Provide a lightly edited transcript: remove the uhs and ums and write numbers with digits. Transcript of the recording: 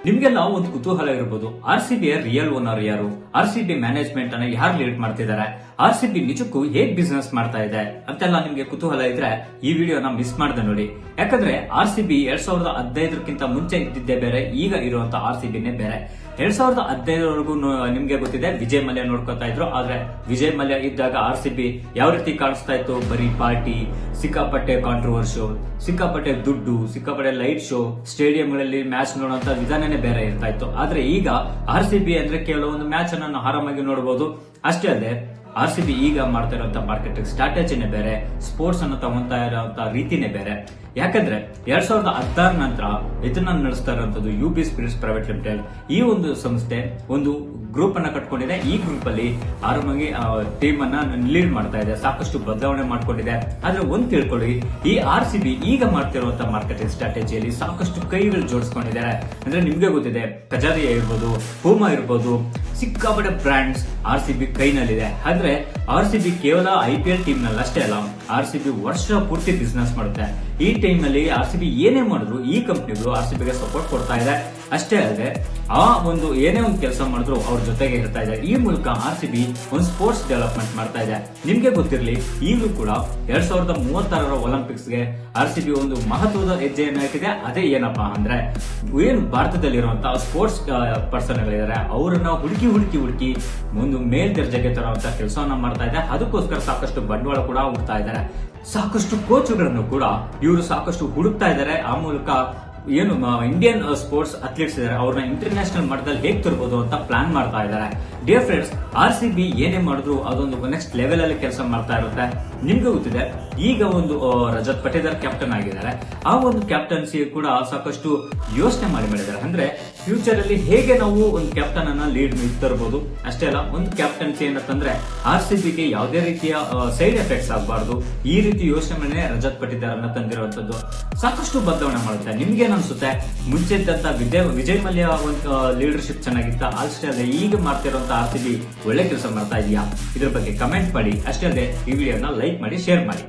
ನಿಮ್ಗೆಲ್ಲ ಒಂದು ಕುತೂಹಲ ಇರಬಹುದು, RCB ರಿಯಲ್ ಓನರ್ ಯಾರು, RCB ಮ್ಯಾನೇಜ್ಮೆಂಟ್ ಅನ್ನ ಯಾರು ಲೀಡ್ ಮಾಡ್ತಿದ್ದಾರೆ, RCB ನಿಜಕ್ಕೂ ಹೇಗ್ ಬಿಸ್ನೆಸ್ ಮಾಡ್ತಾ ಇದೆ ಅಂತೆಲ್ಲ ನಿಮ್ಗೆ ಕುತೂಹಲ ಇದ್ರೆ ಈ ವಿಡಿಯೋನ ಮಿಸ್ ಮಾಡದೆ ನೋಡಿ. ಯಾಕಂದ್ರೆ RCB 2015ಕ್ಕಿಂತ ಮುಂಚೆ ಇದ್ದಿದ್ದೇ ಬೇರೆ, ಈಗ ಇರುವಂತ RCBನೇ ಬೇರೆ. 2015ವರೆಗೂ ನಿಮ್ಗೆ ಗೊತ್ತಿದೆ ವಿಜಯ್ ಮಲ್ಯ ನೋಡ್ಕೊತಾ ಇದ್ರು. ಆದ್ರೆ ವಿಜಯ್ ಮಲ್ಯ ಇದ್ದಾಗ RCB ಯಾವ ರೀತಿ ಕಾಣಿಸ್ತಾ ಇತ್ತು, ಬರೀ ಪಾರ್ಟಿ, ಸಿಕ್ಕಾಪಟ್ಟೆ ಕಾಂಟ್ರವರ್ಷಿಯೋ, ಸಿಕ್ಕಾಪಟ್ಟೆ ದುಡ್ಡು, ಸಿಕ್ಕಾಪಟ್ಟೆ ಲೈಟ್ ಶೋ, ಸ್ಟೇಡಿಯಂಗಳಲ್ಲಿ ಮ್ಯಾಚ್ ನೋಡುವಂತ ವಿಧಾನನೇ ಬೇರೆ ಇರ್ತಾ ಇತ್ತು. ಆದ್ರೆ ಈಗ RCB ಅಂದ್ರೆ ಕೇವಲ ಒಂದು ಮ್ಯಾಚ್ ಅನ್ನು ಆರಾಮಾಗಿ ನೋಡಬಹುದು. ಅಷ್ಟೇ ಅಲ್ಲದೆ RCB ಈಗ ಮಾಡ್ತಾ ಇರುವಂತ ಮಾರ್ಕೆಟಿಂಗ್ ಸ್ಟ್ರಾಟಜಿನೇ ಬೇರೆ, ಸ್ಪೋರ್ಟ್ಸ್ ಅನ್ನು ತಗೊಂತಾ ಇರುವಂತ ರೀತಿನೇ ಬೇರೆ. ಯಾಕಂದ್ರೆ 2016 ನಂತರ ಇದನ್ನ ನಡೆಸ್ತಾ ಇರುವಂತದ್ದು UB ಸ್ಪಿರಿಟ್ಸ್ ಪ್ರೈವೇಟ್ ಲಿಮಿಟೆಡ್. ಈ ಒಂದು ಸಂಸ್ಥೆ ಒಂದು ಗ್ರೂಪ್ ಅನ್ನ ಕಟ್ಕೊಂಡಿದೆ. ಈ ಗ್ರೂಪ್ ಅಲ್ಲಿ ಆರಾಮಾಗಿ ಟೀಮ್ ಅನ್ನ ಲೀಡ್ ಮಾಡ್ತಾ ಇದೆ, ಸಾಕಷ್ಟು ಬದಲಾವಣೆ ಮಾಡ್ಕೊಂಡಿದೆ. ಆದ್ರೆ ಒಂದ್ ತಿಳ್ಕೊಳ್ಳಿ, ಈ RCB ಈಗ ಮಾಡ್ತಿರುವಂತ ಮಾರ್ಕೆಟಿಂಗ್ ಸ್ಟ್ರಾಟಜಿಯಲ್ಲಿ ಸಾಕಷ್ಟು ಕೈಗಳು ಜೋಡಿಸ್ಕೊಂಡಿದ್ದಾರೆ. ಅಂದ್ರೆ ನಿಮ್ಗೆ ಗೊತ್ತಿದೆ, ಕಜಾರಿಯಾ ಇರ್ಬೋದು, ಪೂಮಾ ಇರ್ಬೋದು, ಸಿಕ್ಕಾಪಟ್ಟೆ ಬ್ರಾಂಡ್ಸ್ RCB ಕೈನಲ್ಲಿದೆ. ಆದ್ರೆ RCB ಕೇವಲ IPL ಟೀಮ್ ನಲ್ಲಿ ಅಷ್ಟೇ ಅಲ್ಲ, RCB ವರ್ಷ ಪೂರ್ತಿ ಬಿಸ್ನೆಸ್ ಮಾಡುತ್ತೆ. ಈ ಟೈಮ್ ನಲ್ಲಿ RCB ಏನೇ ಮಾಡಿದ್ರು ಈ ಕಂಪ್ನಿಗಳು RCB ಗೆ ಸಪೋರ್ಟ್ ಕೊಡ್ತಾ ಇದೆ. ಅಷ್ಟೇ ಅಲ್ಲದೆ ಆ ಒಂದು ಏನೇ ಒಂದು ಕೆಲಸ ಮಾಡಿದ್ರು ಅವ್ರ ಜೊತೆಗೆ ಇರ್ತಾ ಇದೆ. ಈ ಮೂಲಕ RCB ಒಂದು ಸ್ಪೋರ್ಟ್ಸ್ ಡೆವಲಪ್ಮೆಂಟ್ ಮಾಡ್ತಾ ಇದೆ. ನಿಮ್ಗೆ ಗೊತ್ತಿರಲಿ, ಈಗಲೂ ಕೂಡ 2036 ಒಲಿಂಪಿಕ್ಸ್ ಗೆ RCB ಒಂದು ಮಹತ್ವದ ಹೆಜ್ಜೆಯನ್ನು ಹಾಕಿದೆ. ಅದೇ ಏನಪ್ಪಾ ಅಂದ್ರೆ, ಏನು ಭಾರತದಲ್ಲಿರುವಂತಹ ಸ್ಪೋರ್ಟ್ಸ್ ಪರ್ಸನ್ ಗಳಿದ್ದಾರೆ ಅವರನ್ನ ಹುಡುಕಿ ಒಂದು ಮೇಲ್ದರ್ಜೆಗೆ ತರುವಂತ ಕೆಲಸವನ್ನ ಮಾಡ್ತಾ ಇದೆ. ಅದಕ್ಕೋಸ್ಕರ ಸಾಕಷ್ಟು ಬಂಡವಾಳ ಕೂಡ ಹುಡ್ತಾ ಇದ್ದಾರೆ. ಸಾಕಷ್ಟು ಕೋಚುಗಳನ್ನು ಕೂಡ ಇವರು ಸಾಕಷ್ಟು ಹುಡುಕ್ತಾ ಇದ್ದಾರೆ. ಆ ಮೂಲಕ ಏನು ಇಂಡಿಯನ್ ಸ್ಪೋರ್ಟ್ಸ್ ಅಥ್ಲೀಟ್ಸ್ ಇದ್ದಾರೆ ಅವ್ರನ್ನ ಇಂಟರ್ನ್ಯಾಷನಲ್ ಮಟ್ಟದಲ್ಲಿ ಹೇಗ್ ತರಬಹುದು ಅಂತ ಪ್ಲಾನ್ ಮಾಡ್ತಾ ಇದ್ದಾರೆ. ಡಿಯರ್ ಫ್ರೆಂಡ್ಸ್, RCB ಏನೇ ಮಾಡಿದ್ರು ಅದೊಂದು ನೆಕ್ಸ್ಟ್ ಲೆವೆಲ್ ಅಲ್ಲಿ ಕೆಲಸ ಮಾಡ್ತಾ ಇರುತ್ತೆ. ನಿಮ್ಗೆ ಗೊತ್ತಿದೆ, ಈಗ ಒಂದು ರಜತ್ ಪಟೇದಾರ್ ಕ್ಯಾಪ್ಟನ್ ಆಗಿದ್ದಾರೆ. ಆ ಒಂದು ಕ್ಯಾಪ್ಟನ್ಸಿ ಕೂಡ ಸಾಕಷ್ಟು ಯೋಚನೆ ಮಾಡಿದ್ದಾರೆ. ಅಂದ್ರೆ ಫ್ಯೂಚರ್ ಅಲ್ಲಿ ಹೇಗೆ ನಾವು ಒಂದು ಕ್ಯಾಪ್ಟನ್ ಅನ್ನ ಲೀಡ್ ತರಬಹುದು. ಅಷ್ಟೇ ಅಲ್ಲ, ಒಂದು ಕ್ಯಾಪ್ಟನ್ಸಿ ಏನಂತಂದ್ರೆ RCB ಗೆ ಯಾವುದೇ ರೀತಿಯ ಸೈಡ್ ಎಫೆಕ್ಟ್ಸ್ ಆಗಬಾರ್ದು. ಈ ರೀತಿ ಯೋಚನೆ ರಜತ್ ಪಟೇದಾರ್ ಅನ್ನ ತಂದಿರುವಂತದ್ದು ಸಾಕಷ್ಟು ಬದಲಾವಣೆ ಮಾಡುತ್ತೆ. ನಿಮ್ಗೆ ಅನ್ಸುತ್ತೆ, ಮುಂಚೆ ಇದ್ದಂತ ವಿಜಯ್ ಮಲ್ಯ ಒಂದು ಲೀಡರ್ಶಿಪ್ ಚೆನ್ನಾಗಿತ್ತ? ಅಷ್ಟೇ ಅಲ್ಲದೆ ಈಗ ಮಾಡ್ತಿರುವಂತ RCB ಒಳ್ಳೆ ಕೆಲಸ ಮಾಡ್ತಾ ಇದೆಯಾ? ಇದ್ರ ಬಗ್ಗೆ ಕಮೆಂಟ್ ಮಾಡಿ. ಅಷ್ಟೇ ಅಲ್ಲದೆ ಈ ವಿಡಿಯೋನ ಲೈಕ್ ಮಾಡಿ, ಶೇರ್ ಮಾಡಿ.